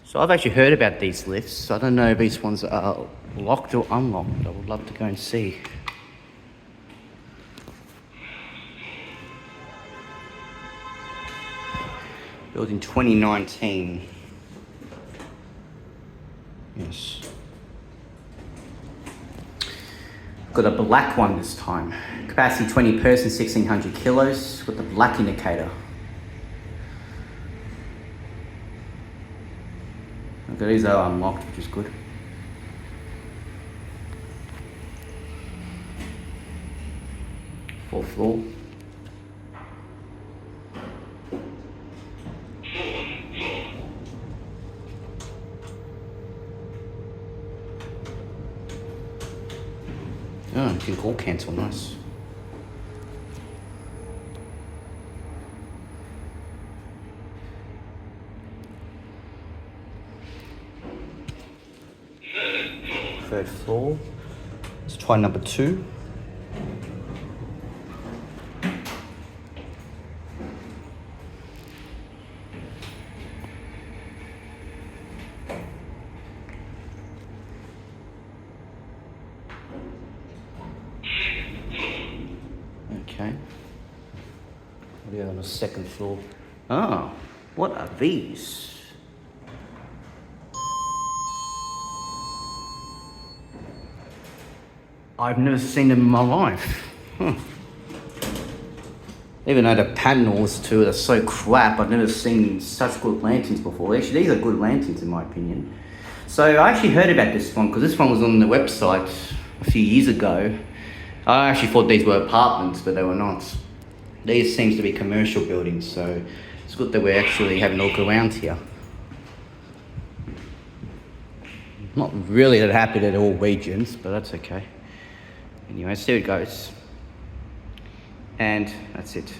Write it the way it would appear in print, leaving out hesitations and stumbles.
So I've actually heard about these lifts. I don't know if these ones are locked or unlocked. I would love to go and see. Built in 2019. Yes. Got a black one this time. Capacity 20 person, 1600 kilos with the black indicator. Okay, these are unlocked, which is good. Fourth floor. Oh, you can call cancel, nice. Third floor. Let's try number 2. Okay. What do you have on the second floor? Oh, what are these? I've never seen them in my life. Even though the panels too are so crap, I've never seen such good lanterns before. Actually, these are good lanterns in my opinion. So I actually heard about this one because this one was on the website a few years ago. I actually thought these were apartments, but they were not. These seems to be commercial buildings, so it's good that we're actually having a look around here. Not really that happy that they're all regions, but that's okay. Anyway, see how it goes. And that's it.